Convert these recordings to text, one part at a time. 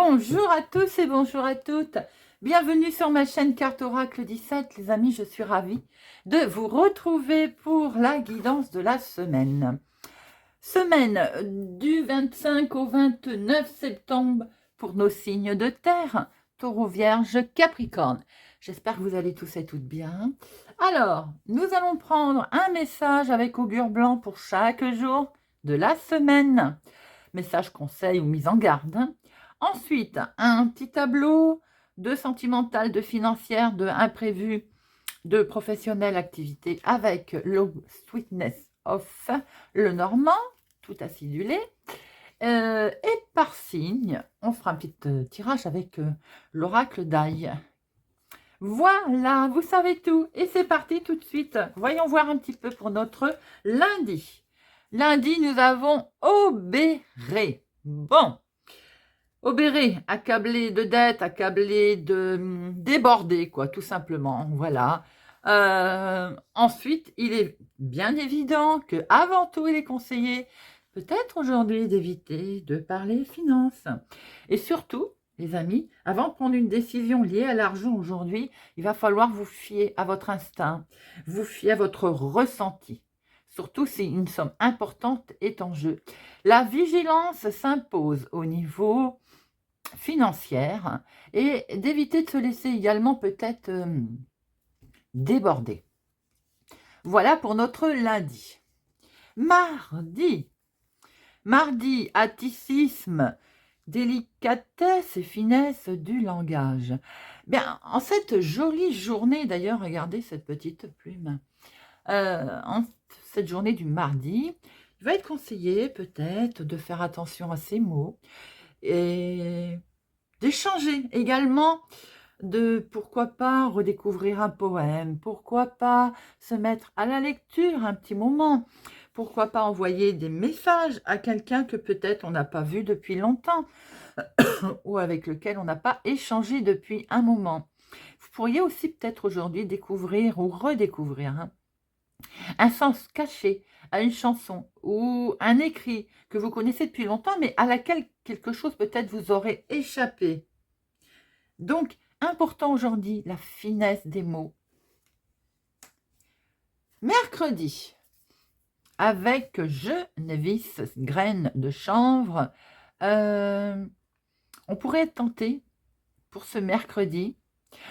Bonjour à tous et bonjour à toutes. Bienvenue sur ma chaîne Carte Oracle 17. Les amis, je suis ravie de vous retrouver pour la guidance de la semaine. Semaine du 25 au 29 septembre pour nos signes de terre, Taureau, Vierge, Capricorne. J'espère que vous allez tous et toutes bien. Alors, nous allons prendre un message avec augure blanc pour chaque jour de la semaine. Message, conseil ou mise en garde. Ensuite, un petit tableau de sentimental, de financière, de imprévu, de professionnel, activité avec le Sweetness of le Normand, tout acidulé. Et par signe, on fera un petit tirage avec l'oracle d'ail. Voilà, vous savez tout. Et c'est parti tout de suite. Voyons voir un petit peu pour notre lundi. Lundi, nous avons obéré. Bon, obéré, accablé de dettes, accablé de débordé, quoi, tout simplement. Voilà. Ensuite, il est bien évident que avant tout, il est conseillé, peut-être aujourd'hui, d'éviter de parler finances. Et surtout, les amis, avant de prendre une décision liée à l'argent aujourd'hui, il va falloir vous fier à votre instinct, vous fier à votre ressenti. Surtout si une somme importante est en jeu. La vigilance s'impose au niveau financière et d'éviter de se laisser également peut-être déborder. Voilà pour notre lundi. Mardi, atticisme, délicatesse et finesse du langage. Bien, en cette jolie journée, d'ailleurs, regardez cette petite plume, en cette journée du mardi, il va être conseillé peut-être de faire attention à ses mots et d'échanger également, de pourquoi pas redécouvrir un poème, pourquoi pas se mettre à la lecture un petit moment, pourquoi pas envoyer des messages à quelqu'un que peut-être on n'a pas vu depuis longtemps ou avec lequel on n'a pas échangé depuis un moment. Vous pourriez aussi peut-être aujourd'hui découvrir ou redécouvrir un sens caché à une chanson ou un écrit que vous connaissez depuis longtemps mais à laquelle quelque chose peut-être vous aurait échappé. Donc, important aujourd'hui, la finesse des mots. Mercredi, avec Geneviève, graine de chanvre, on pourrait tenter pour ce mercredi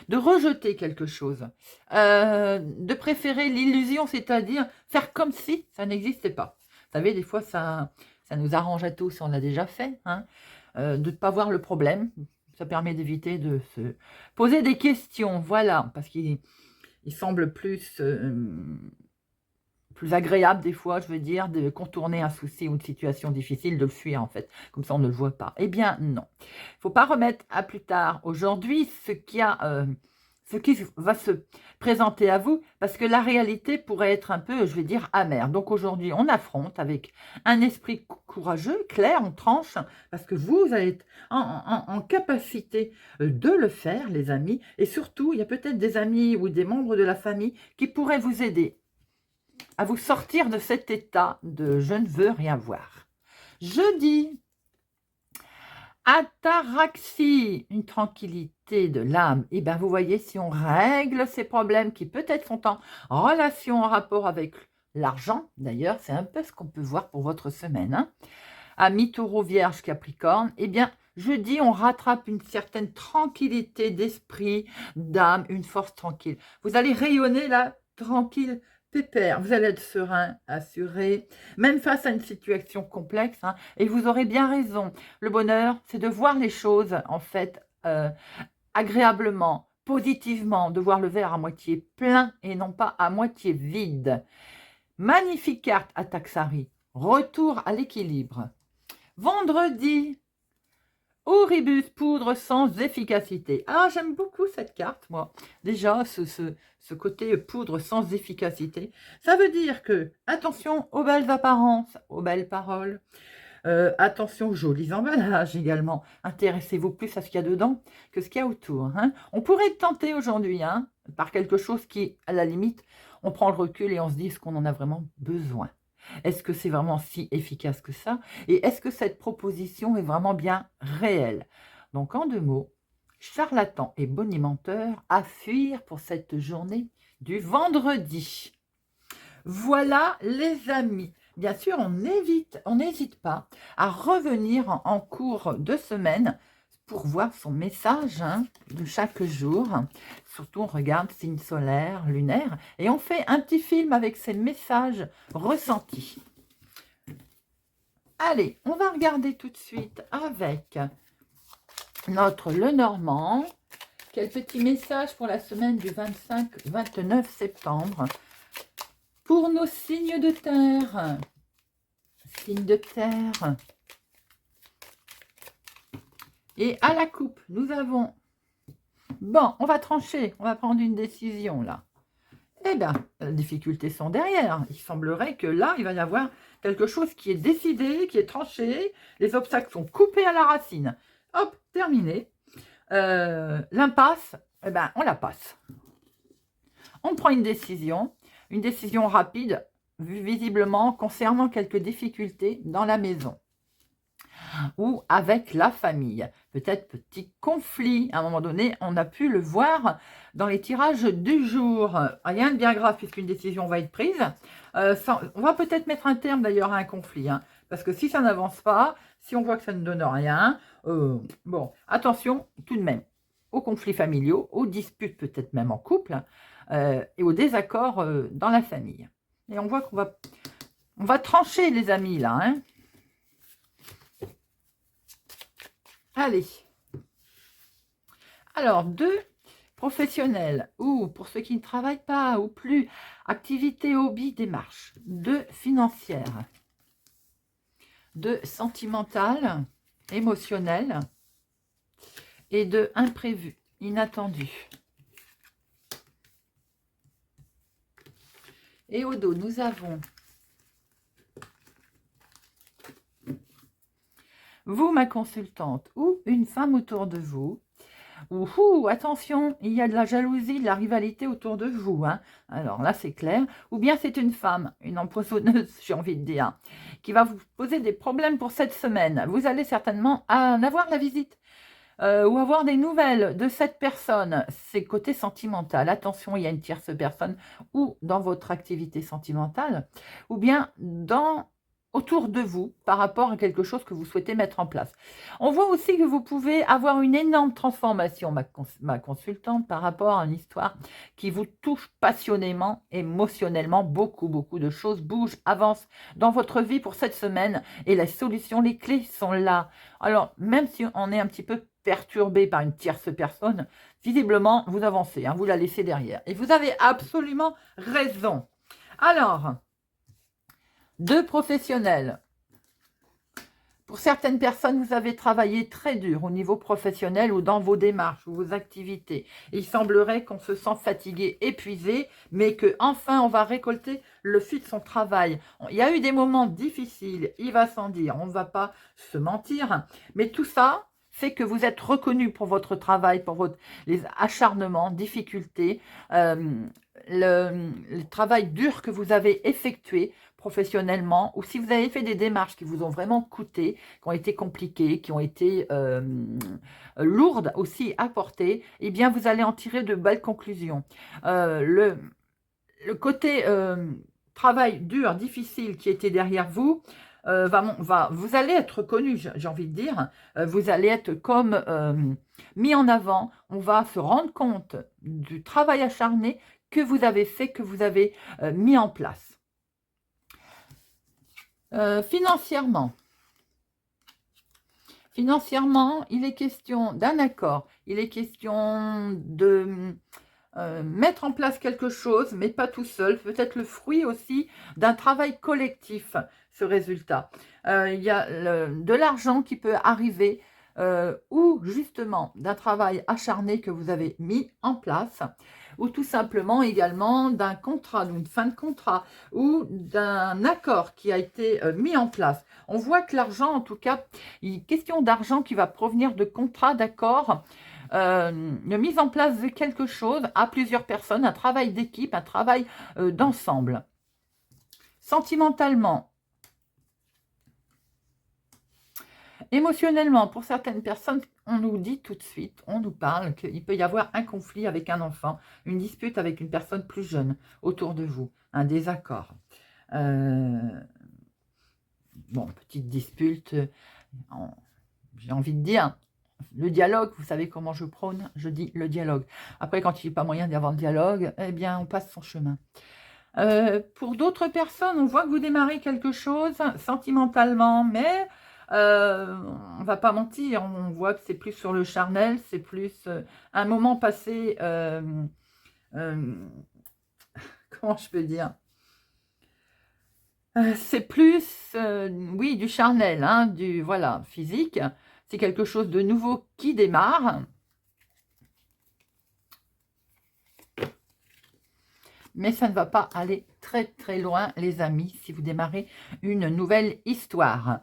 de rejeter quelque chose, de préférer l'illusion, c'est-à-dire faire comme si ça n'existait pas. Vous savez, des fois, ça nous arrange à tous, on l'a déjà fait, de ne pas voir le problème. Ça permet d'éviter de se poser des questions, voilà, parce qu'il semble plus agréable des fois, je veux dire, de contourner un souci ou une situation difficile, de le fuir en fait, comme ça on ne le voit pas. Eh bien non, il ne faut pas remettre à plus tard aujourd'hui ce qui va se présenter à vous, parce que la réalité pourrait être un peu, je vais dire, amère. Donc aujourd'hui, on affronte avec un esprit courageux, clair, on tranche, parce que vous allez être en capacité de le faire, les amis, et surtout, il y a peut-être des amis ou des membres de la famille qui pourraient vous aider à vous sortir de cet état de « je ne veux rien voir ». Jeudi, ataraxie, une tranquillité de l'âme. Et bien, vous voyez, si on règle ces problèmes qui peut-être sont en relation, en rapport avec l'argent, d'ailleurs, c'est un peu ce qu'on peut voir pour votre semaine, Amis Taureau, Vierge, Capricorne, eh bien, jeudi, on rattrape une certaine tranquillité d'esprit, d'âme, une force tranquille. Vous allez rayonner là, tranquille, pépère. Vous allez être serein, assuré, même face à une situation complexe. Et vous aurez bien raison. Le bonheur, c'est de voir les choses, en fait, agréablement, positivement, de voir le verre à moitié plein et non pas à moitié vide. Magnifique carte à Taxari. Retour à l'équilibre. Vendredi, Oribus, poudre sans efficacité. Ah, j'aime beaucoup cette carte, moi. Déjà, ce côté poudre sans efficacité. Ça veut dire que, attention aux belles apparences, aux belles paroles. Attention aux jolis emballages également. Intéressez-vous plus à ce qu'il y a dedans que ce qu'il y a autour. On pourrait tenter aujourd'hui par quelque chose qui, à la limite, on prend le recul et on se dit ce qu'on en a vraiment besoin. Est-ce que c'est vraiment si efficace que ça? Et est-ce que cette proposition est vraiment bien réelle? Donc en 2 mots, charlatan et bonimenteur à fuir pour cette journée du vendredi. Voilà les amis. Bien sûr, on n'hésite pas à revenir en cours de semaine pour voir son message de chaque jour. Surtout, on regarde signe solaire, lunaire, et on fait un petit film avec ces messages ressentis. Allez, on va regarder tout de suite avec notre Lenormand. Quel petit message pour la semaine du 25-29 septembre pour nos signes de terre. Signes de terre. Et à la coupe, nous avons... Bon, on va trancher, on va prendre une décision là. Eh bien, les difficultés sont derrière. Il semblerait que là, il va y avoir quelque chose qui est décidé, qui est tranché. Les obstacles sont coupés à la racine. Hop, terminé. L'impasse, eh ben, on la passe. On prend une décision rapide, visiblement concernant quelques difficultés dans la maison ou avec la famille. Peut-être petit conflit, à un moment donné, on a pu le voir dans les tirages du jour. Rien de bien grave puisqu'une décision va être prise. On va peut-être mettre un terme d'ailleurs à un conflit, parce que si ça n'avance pas, si on voit que ça ne donne rien, bon, attention tout de même aux conflits familiaux, aux disputes peut-être même en couple, et aux désaccords dans la famille. Et on voit qu'on va trancher les amis là, Allez. Alors, 2 professionnels, ou pour ceux qui ne travaillent pas, ou plus, activité, hobby, démarche. 2 financières. 2 sentimentales, émotionnelles. Et 2 imprévus, inattendus. Et au dos, nous avons vous, ma consultante, ou une femme autour de vous. Attention, il y a de la jalousie, de la rivalité autour de vous. Alors là, c'est clair. Ou bien c'est une femme, une empoisonneuse, j'ai envie de dire, qui va vous poser des problèmes pour cette semaine. Vous allez certainement en avoir la visite. Ou avoir des nouvelles de cette personne, c'est côté sentimental. Attention, il y a une tierce personne ou dans votre activité sentimentale, ou bien autour de vous par rapport à quelque chose que vous souhaitez mettre en place. On voit aussi que vous pouvez avoir une énorme transformation, ma consultante, par rapport à une histoire qui vous touche passionnément, émotionnellement. Beaucoup de choses bougent, avancent dans votre vie pour cette semaine et les solutions, les clés sont là. Alors, même si on est un petit peu perturbé par une tierce personne, visiblement, vous avancez, vous la laissez derrière. Et vous avez absolument raison. Alors, 2 professionnels. Pour certaines personnes, vous avez travaillé très dur au niveau professionnel ou dans vos démarches ou vos activités. Il semblerait qu'on se sent fatigué, épuisé, mais que enfin on va récolter le fruit de son travail. Il y a eu des moments difficiles, il va sans dire, on ne va pas se mentir, mais tout ça fait que vous êtes reconnu pour votre travail, pour les acharnements, difficultés, le travail dur que vous avez effectué professionnellement, ou si vous avez fait des démarches qui vous ont vraiment coûté, qui ont été compliquées, qui ont été lourdes aussi à porter, eh bien vous allez en tirer de belles conclusions. Le côté travail dur, difficile qui était derrière vous, vous allez être reconnu, j'ai envie de dire, vous allez être comme mis en avant, on va se rendre compte du travail acharné que vous avez fait, que vous avez mis en place. Financièrement, il est question d'un accord, il est question de mettre en place quelque chose, mais pas tout seul, peut-être le fruit aussi d'un travail collectif, ce résultat. Il y a de l'argent qui peut arriver, ou justement d'un travail acharné que vous avez mis en place, ou tout simplement également d'un contrat, d'une fin de contrat, ou d'un accord qui a été mis en place. On voit que l'argent, en tout cas, il est question d'argent qui va provenir de contrats, d'accords, de mise en place de quelque chose à plusieurs personnes, un travail d'équipe, un travail d'ensemble. Sentimentalement, Émotionnellement, pour certaines personnes, on nous dit tout de suite, on nous parle qu'il peut y avoir un conflit avec un enfant, une dispute avec une personne plus jeune autour de vous, un désaccord. Bon, petite dispute, j'ai envie de dire, le dialogue, vous savez comment je prône, je dis le dialogue. Après, quand il n'y a pas moyen d'y avoir le dialogue, eh bien, on passe son chemin. Pour d'autres personnes, on voit que vous démarrez quelque chose sentimentalement, mais on ne va pas mentir, on voit que c'est plus sur le charnel, c'est plus un moment passé, comment je peux dire, c'est plus, oui, du charnel, hein, du voilà, physique. C'est quelque chose de nouveau qui démarre. Mais ça ne va pas aller très très loin, les amis, si vous démarrez une nouvelle histoire.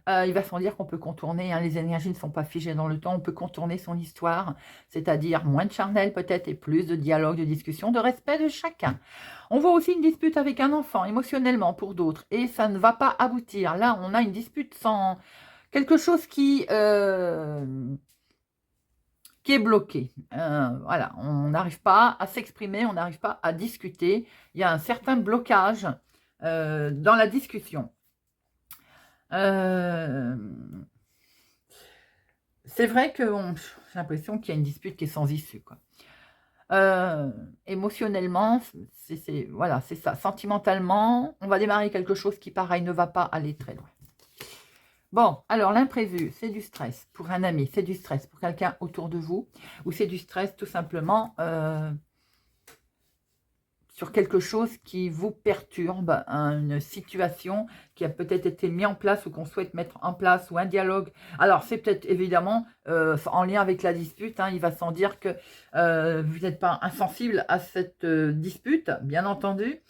Il va sans dire qu'on peut contourner, hein, les énergies ne sont pas figées dans le temps, on peut contourner son histoire, c'est-à-dire moins de charnel peut-être et plus de dialogue, de discussion, de respect de chacun. On voit aussi une dispute avec un enfant, émotionnellement pour d'autres, et ça ne va pas aboutir. Là, on a une dispute sans quelque chose qui est bloqué. Voilà, on n'arrive pas à s'exprimer, on n'arrive pas à discuter. Il y a un certain blocage dans la discussion. C'est vrai que j'ai l'impression qu'il y a une dispute qui est sans issue, quoi. Émotionnellement, voilà, c'est ça. Sentimentalement, on va démarrer quelque chose qui, pareil, ne va pas aller très loin. Bon, alors l'imprévu, c'est du stress pour un ami, c'est du stress pour quelqu'un autour de vous, ou c'est du stress tout simplement sur quelque chose qui vous perturbe, une situation qui a peut-être été mise en place ou qu'on souhaite mettre en place, ou un dialogue. Alors, c'est peut-être évidemment en lien avec la dispute, hein, il va sans dire que vous n'êtes pas insensible à cette dispute, bien entendu.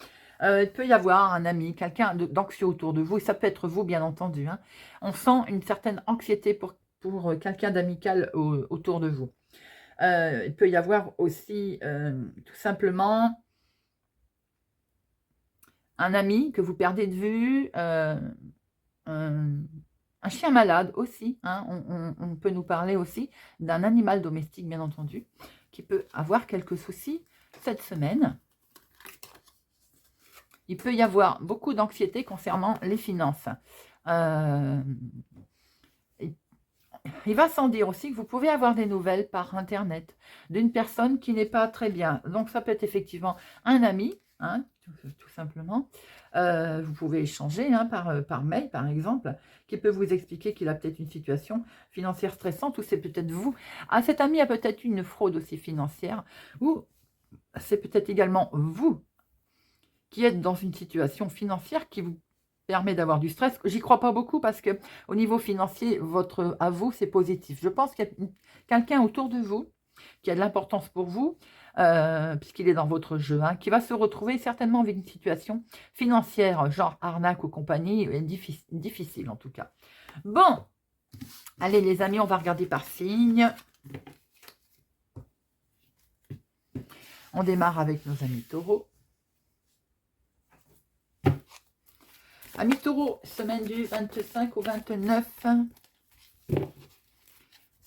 Il peut y avoir un ami, quelqu'un d'anxieux autour de vous, et ça peut être vous, bien entendu. Hein. On sent une certaine anxiété pour quelqu'un d'amical autour de vous. Il peut y avoir aussi, tout simplement, un ami que vous perdez de vue, un chien malade aussi. Hein. On peut nous parler aussi d'un animal domestique, bien entendu, qui peut avoir quelques soucis cette semaine. Il peut y avoir beaucoup d'anxiété concernant les finances. Il va sans dire aussi que vous pouvez avoir des nouvelles par Internet d'une personne qui n'est pas très bien. Donc, ça peut être effectivement un ami, hein, tout simplement. Vous pouvez échanger hein, par mail, par exemple, qui peut vous expliquer qu'il a peut-être une situation financière stressante, ou c'est peut-être vous. Ah, cet ami a peut-être une fraude aussi financière, ou c'est peut-être également vous qui êtes dans une situation financière qui vous permet d'avoir du stress. J'y crois pas beaucoup parce que au niveau financier, à vous, c'est positif. Je pense qu'il y a quelqu'un autour de vous qui a de l'importance pour vous, puisqu'il est dans votre jeu, hein, qui va se retrouver certainement avec une situation financière, genre arnaque ou compagnie, difficile en tout cas. Bon, allez les amis, on va regarder par signe. On démarre avec nos amis taureaux. Amis taureaux, semaine du 25 au 29.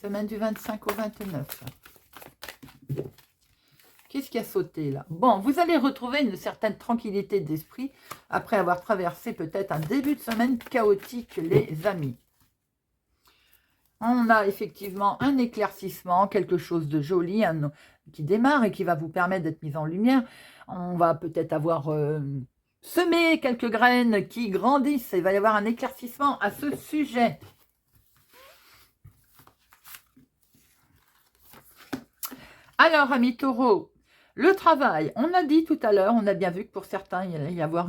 Semaine du 25 au 29. Qu'est-ce qui a sauté là? Bon, vous allez retrouver une certaine tranquillité d'esprit après avoir traversé peut-être un début de semaine chaotique, les amis. On a effectivement un éclaircissement, quelque chose de joli qui démarre et qui va vous permettre d'être mis en lumière. On va peut-être avoir semé quelques graines qui grandissent. Il va y avoir un éclaircissement à ce sujet. Alors, amis taureaux, le travail, on a dit tout à l'heure, on a bien vu que pour certains, il allait y avoir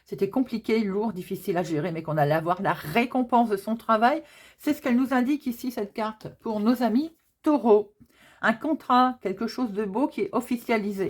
c'était compliqué, lourd, difficile à gérer, mais qu'on allait avoir la récompense de son travail. C'est ce qu'elle nous indique ici, cette carte, pour nos amis taureaux. Un contrat, quelque chose de beau qui est officialisé.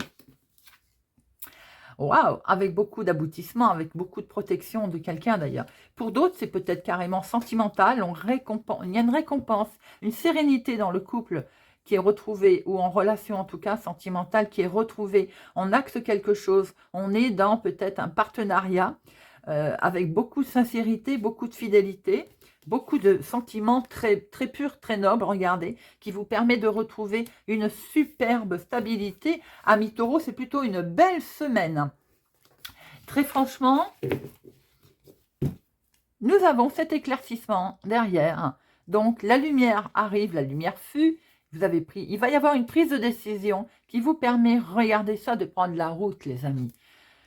Waouh, avec beaucoup d'aboutissement, avec beaucoup de protection de quelqu'un d'ailleurs. Pour d'autres, c'est peut-être carrément sentimental, il y a une récompense, une sérénité dans le couple qui est retrouvée, ou en relation en tout cas sentimentale qui est retrouvée. On axe quelque chose, on est dans peut-être un partenariat avec beaucoup de sincérité, beaucoup de fidélité. beaucoup de sentiments très, très purs, très nobles, regardez, qui vous permet de retrouver une superbe stabilité. Amis Taureau, c'est plutôt une belle semaine. Très franchement, nous avons cet éclaircissement derrière. Donc, la lumière arrive, la lumière fut. Vous avez pris, il va y avoir une prise de décision qui vous permet, regardez ça, de prendre la route, les amis.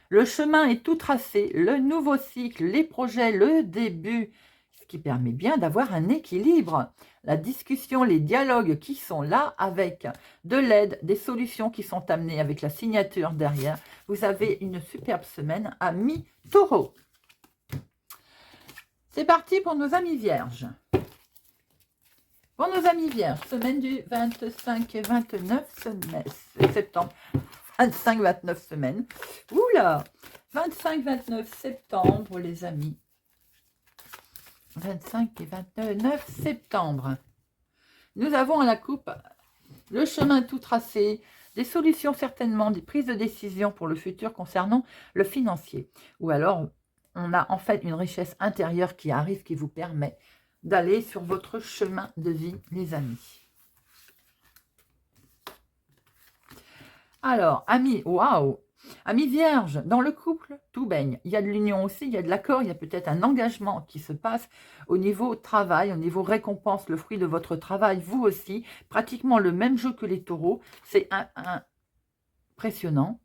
Le chemin est tout tracé, le nouveau cycle, les projets, le début, ce qui permet bien d'avoir un équilibre. La discussion, les dialogues qui sont là avec de l'aide, des solutions qui sont amenées avec la signature derrière. Vous avez une superbe semaine, amis Taureau. C'est parti pour nos amis vierges. Pour nos amis vierges, semaine du 25 et 29 septembre. 25-29 semaines. Oula, 25-29 septembre, les amis. 25 et 29 septembre. Nous avons à la coupe le chemin tout tracé, des solutions certainement, des prises de décision pour le futur concernant le financier. Ou alors, on a en fait une richesse intérieure qui arrive, qui vous permet d'aller sur votre chemin de vie, les amis. Alors, amis, waouh, amis vierges, dans le couple, tout baigne. Il y a de l'union aussi, il y a de l'accord, il y a peut-être un engagement qui se passe au niveau travail, au niveau récompense, le fruit de votre travail, vous aussi, pratiquement le même jeu que les taureaux, c'est impressionnant.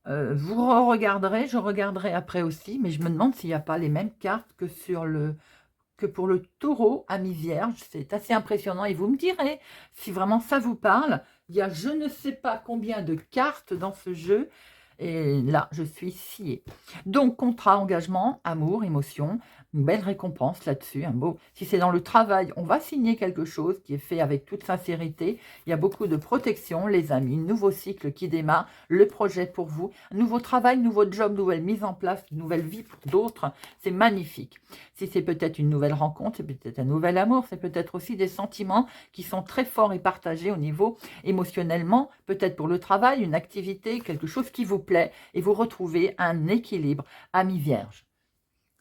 Vous regarderez, je regarderai après aussi, mais je me demande s'il n'y a pas les mêmes cartes que pour le taureau, amis vierges, c'est assez impressionnant et vous me direz si vraiment ça vous parle. Il y a je ne sais pas combien de cartes dans ce jeu et là je suis sciée. Donc contrat, engagement, amour, émotion, une belle récompense là-dessus, un beau. Si c'est dans le travail, on va signer quelque chose qui est fait avec toute sincérité. Il y a beaucoup de protection, les amis, nouveau cycle qui démarre, le projet pour vous, nouveau travail, nouveau job, nouvelle mise en place, nouvelle vie pour d'autres, c'est magnifique. Si c'est peut-être une nouvelle rencontre, c'est peut-être un nouvel amour, c'est peut-être aussi des sentiments qui sont très forts et partagés au niveau émotionnellement, peut-être pour le travail, une activité, quelque chose qui vous plaît et vous retrouvez un équilibre, amis vierges.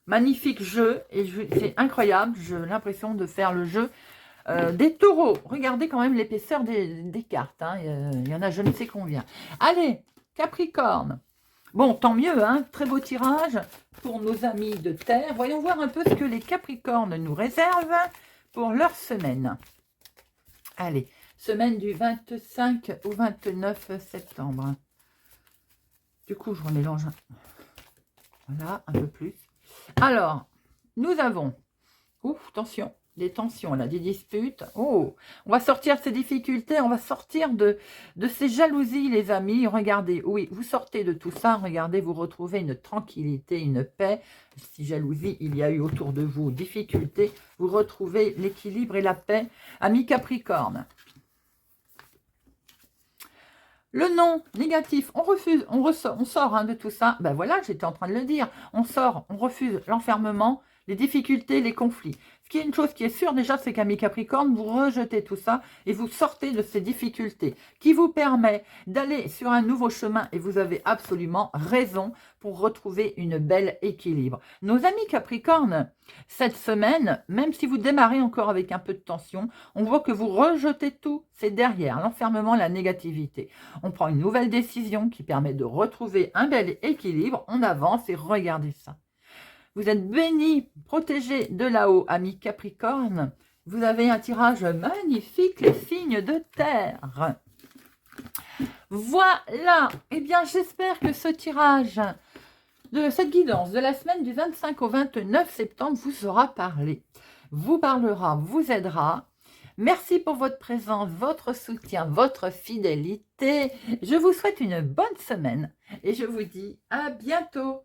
Magnifique jeu, et c'est incroyable, j'ai l'impression de faire le jeu des taureaux. Regardez quand même l'épaisseur des cartes, hein. Il y en a je ne sais combien. Allez, Capricorne. Bon, tant mieux, hein, très beau tirage pour nos amis de terre. Voyons voir un peu ce que les Capricornes nous réservent pour leur semaine. Allez, semaine du 25 au 29 septembre. Du coup, je remélange. Voilà, un peu plus. Alors, nous avons, ouf, attention, des tensions, là, des disputes. Oh, on va sortir de ces difficultés, on va sortir de ces jalousies, les amis. Regardez, oui, vous sortez de tout ça, regardez, vous retrouvez une tranquillité, une paix. Si jalousie, il y a eu autour de vous, difficultés, vous retrouvez l'équilibre et la paix. Amis Capricorne. Le non négatif, on refuse, on sort hein, de tout ça. Ben voilà, j'étais en train de le dire. On sort, on refuse l'enfermement, les difficultés, les conflits. Ce qui est une chose qui est sûre déjà, c'est qu'amis Capricorne, vous rejetez tout ça et vous sortez de ces difficultés qui vous permet d'aller sur un nouveau chemin et vous avez absolument raison pour retrouver une belle équilibre. Nos amis Capricorne, cette semaine, même si vous démarrez encore avec un peu de tension, on voit que vous rejetez tout, c'est derrière l'enfermement, la négativité. On prend une nouvelle décision qui permet de retrouver un bel équilibre, on avance et regardez ça. Vous êtes bénis, protégés de là-haut, amis Capricorne. Vous avez un tirage magnifique, les signes de terre. Voilà. Eh bien, j'espère que ce tirage, de cette guidance de la semaine du 25 au 29 septembre vous aura parlé, vous parlera, vous aidera. Merci pour votre présence, votre soutien, votre fidélité. Je vous souhaite une bonne semaine et je vous dis à bientôt.